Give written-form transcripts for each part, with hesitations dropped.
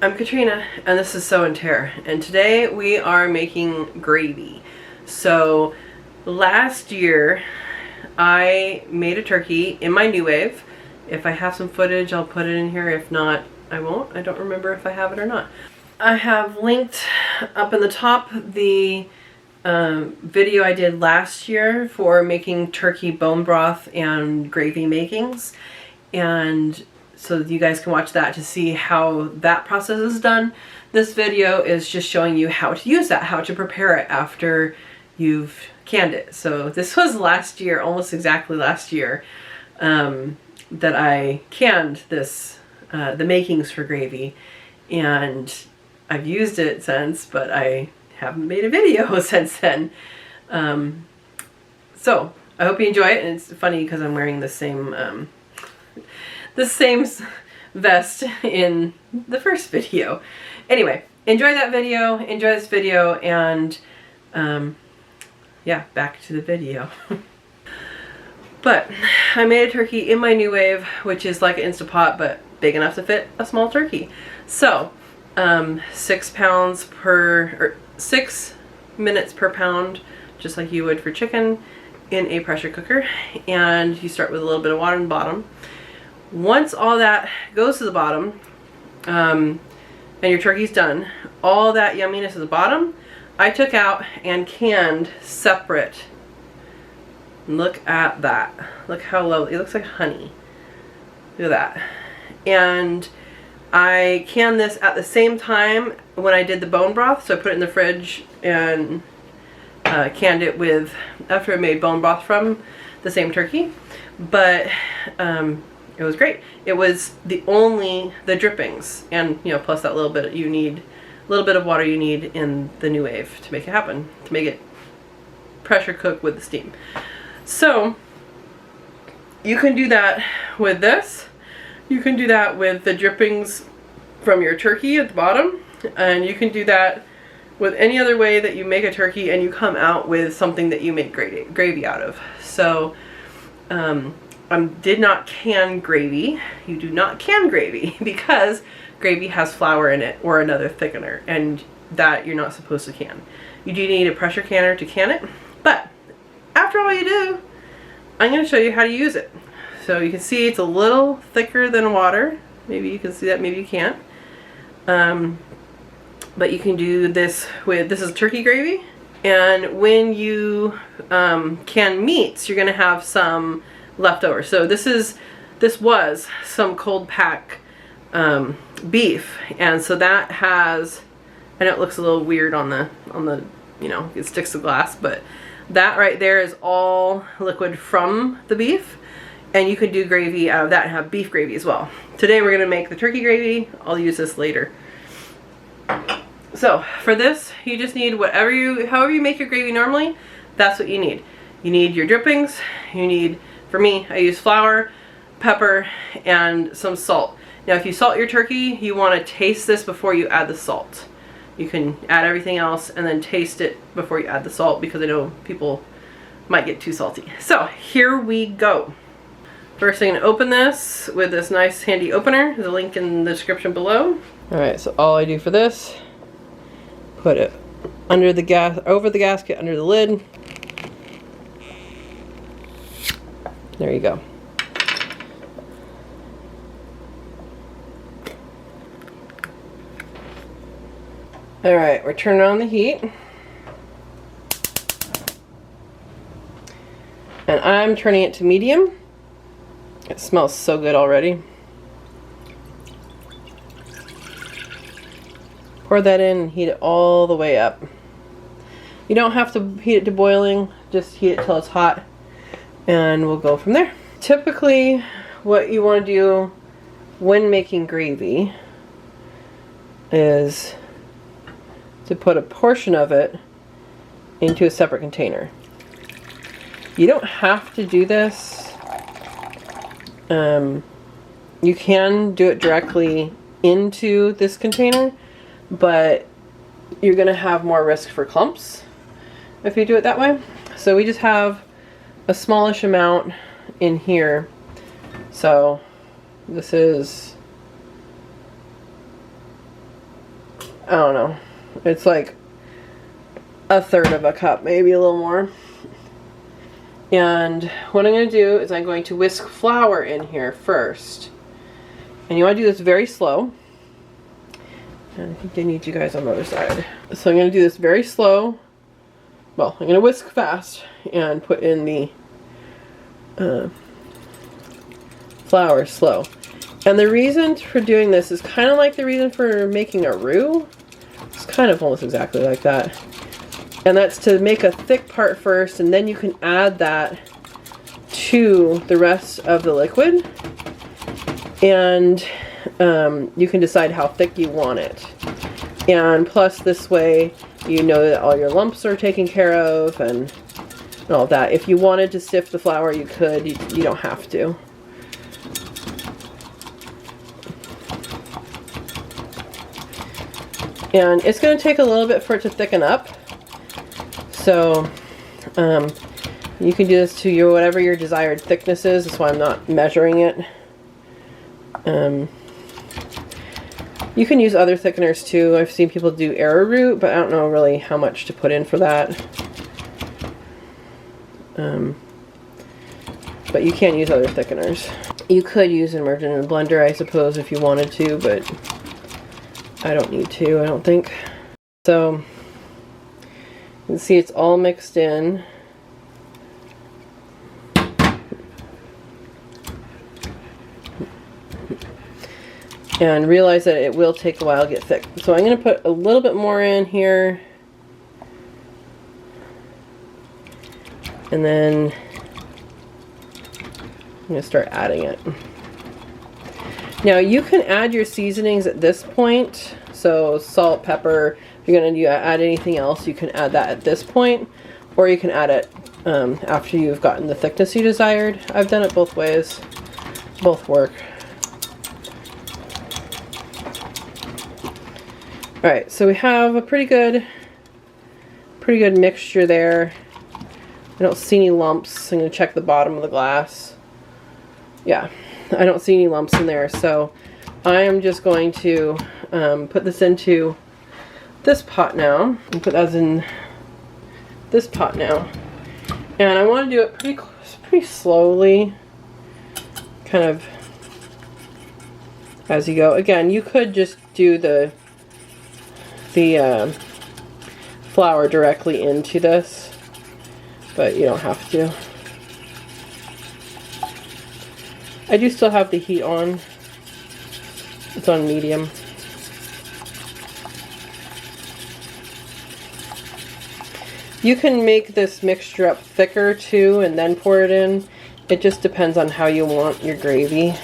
I'm Katrina, and this is Sew and Tare, and today we are making gravy. So last year I made a turkey in my New Wave. If I have some footage, I'll put it in here. If not, I won't. I don't remember if I have it or not. I have linked up in the top the video I did last year for making turkey bone broth and gravy makings, and so you guys can watch that to see how that process is done. This video is just showing you how to use that, how to prepare it after you've canned it. So this was last year, almost exactly last year, that I canned this, the makings for gravy, and I've used it since, but I haven't made a video since then. So I hope you enjoy it, and it's funny because I'm wearing the same vest in the first video. Anyway, enjoy that video, enjoy this video, and yeah, back to the video. But I made a turkey in my New Wave, which is like an Instapot, but big enough to fit a small turkey. So 6 minutes per pound, just like you would for chicken, in a pressure cooker. And you start with a little bit of water in the bottom. Once all that goes to the bottom, and your turkey's done, all that yumminess at the bottom, I took out and canned separate. Look at that. Look how lovely. It looks like honey. Look at that. And I canned this at the same time when I did the bone broth, so I put it in the fridge and canned it with, after I made bone broth from the same turkey. But it was great. It was the drippings, and you know, plus that little bit of water you need in the New Wave to make it happen, to make it pressure cook with the steam. So you can do that with this. You can do that with the drippings from your turkey at the bottom, and you can do that with any other way that you make a turkey and you come out with something that you make gravy out of. So I did not can gravy. You do not can gravy because gravy has flour in it or another thickener, and that you're not supposed to can. You do need a pressure canner to can it, but after all you do, I'm going to show you how to use it. So you can see it's a little thicker than water. Maybe you can see that, maybe you can't. But you can do this with, this is turkey gravy, and when you can meats, you're going to have some leftover. So this was some cold pack beef, and so that has, I know it looks a little weird on the you know, it sticks to glass, but that right there is all liquid from the beef, and you can do gravy out of that and have beef gravy as well. Today we're going to make the turkey gravy. I'll use this later. So for this, you just need however you make your gravy normally, that's what you need. You need your drippings. You need, for me, I use flour, pepper, and some salt. Now if you salt your turkey, you want to taste this before you add the salt. You can add everything else and then taste it before you add the salt, because I know people might get too salty. So here we go. First, I'm going to open this with this nice handy opener. There's a link in the description below. Alright, so all I do for this, put it under the over the gasket, under the lid. There you go. Alright, we're turning on the heat. And I'm turning it to medium. It smells so good already. Pour that in and heat it all the way up. You don't have to heat it to boiling, just heat it till it's hot, and we'll go from there. Typically, what you want to do when making gravy is to put a portion of it into a separate container. You don't have to do this. You can do it directly into this container, but you're going to have more risk for clumps if you do it that way. So we just have a smallish amount in here. So this is I don't know. It's like a third of a cup, maybe a little more. And what I'm going to do is I'm going to whisk flour in here first. And you want to do this very slow. And I think I need you guys on the other side. So I'm going to do this very slow. Well, I'm going to whisk fast and put in the flour slow. And the reason for doing this is kind of like the reason for making a roux. It's kind of almost exactly like that. And that's to make a thick part first, and then you can add that to the rest of the liquid. And you can decide how thick you want it. And plus this way you know that all your lumps are taken care of and all that. If you wanted to sift the flour, you could. You don't have to. And it's going to take a little bit for it to thicken up. So you can do this to your whatever your desired thickness is. That's why I'm not measuring it. You can use other thickeners too. I've seen people do arrowroot, but I don't know really how much to put in for that. But you can use other thickeners. You could use an immersion in a blender, I suppose, if you wanted to, but I don't need to, I don't think. So you can see it's all mixed in. And realize that it will take a while to get thick. So I'm going to put a little bit more in here. And then I'm going to start adding it. Now you can add your seasonings at this point. So salt, pepper, if you're going to add anything else, you can add that at this point. Or you can add it after you've gotten the thickness you desired. I've done it both ways. Both work. Alright, so we have a pretty good mixture there. I don't see any lumps. I'm going to check the bottom of the glass. Yeah, I don't see any lumps in there. So I am just going to put this into this pot now. And put that in this pot now. And I want to do it pretty slowly. Kind of as you go. Again, you could just do the flour directly into this, but you don't have to. I do still have the heat on. It's on medium. You can make this mixture up thicker too and then pour it in. It just depends on how you want your gravy.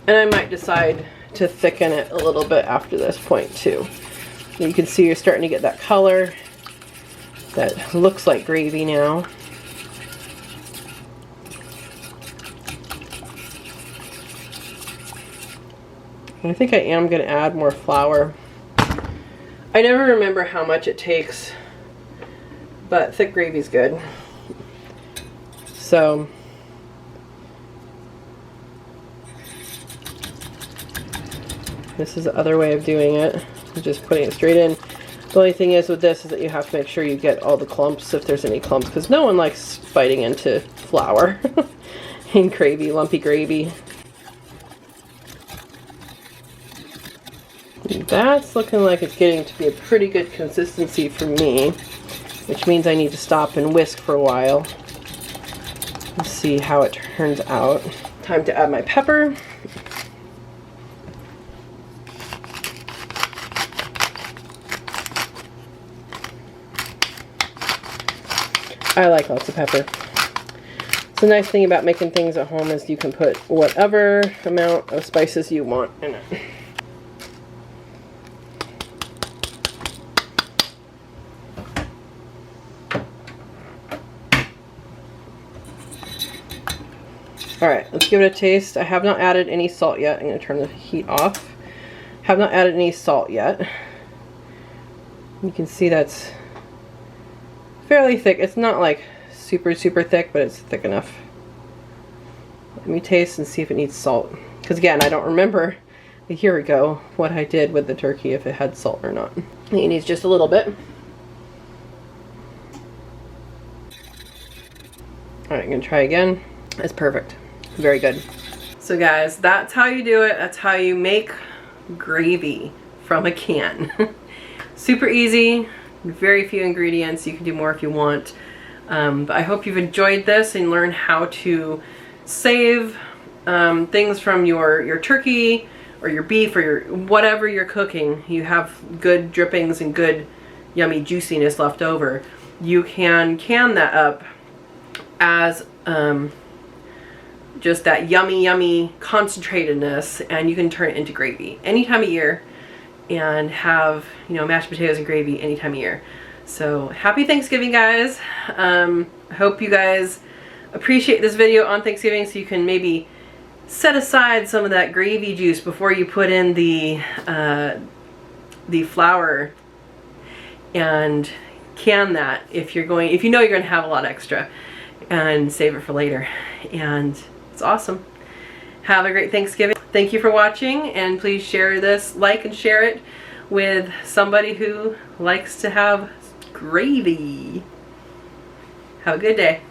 And I might decide to thicken it a little bit after this point too. You can see you're starting to get that color that looks like gravy now. And I think I am going to add more flour. I never remember how much it takes, but thick gravy is good. So this is the other way of doing it. Just putting it straight in. The only thing is with this is that you have to make sure you get all the clumps if there's any clumps, because no one likes biting into flour in gravy, lumpy gravy. That's looking like it's getting to be a pretty good consistency for me, which means I need to stop and whisk for a while. Let's see how it turns out. Time to add my pepper. I like lots of pepper. The nice thing about making things at home is you can put whatever amount of spices you want in it. Alright, let's give it a taste. I have not added any salt yet. I'm going to turn the heat off. Have not added any salt yet. You can see that's fairly thick. It's not like super thick, but it's thick enough. Let me taste and see if it needs salt. Because again, I don't remember here we go, what I did with the turkey, if it had salt or not. I think it needs just a little bit. All right, I'm gonna try again. It's perfect. Very good. So guys, that's how you do it. That's how you make gravy from a can. Super easy, very few ingredients. You can do more if you want. But I hope you've enjoyed this and learned how to save things from your turkey or your beef or your whatever you're cooking. You have good drippings and good yummy juiciness left over. You can that up as just that yummy concentratedness, and you can turn it into gravy any time of year and have, you know, mashed potatoes and gravy any time of year. So happy Thanksgiving, guys. I hope you guys appreciate this video on Thanksgiving, so you can maybe set aside some of that gravy juice before you put in the flour, and can that if you know you're going to have a lot extra, and save it for later. And it's awesome. Have a great Thanksgiving. Thank you for watching, and please share this, like and share it with somebody who likes to have gravy. Have a good day.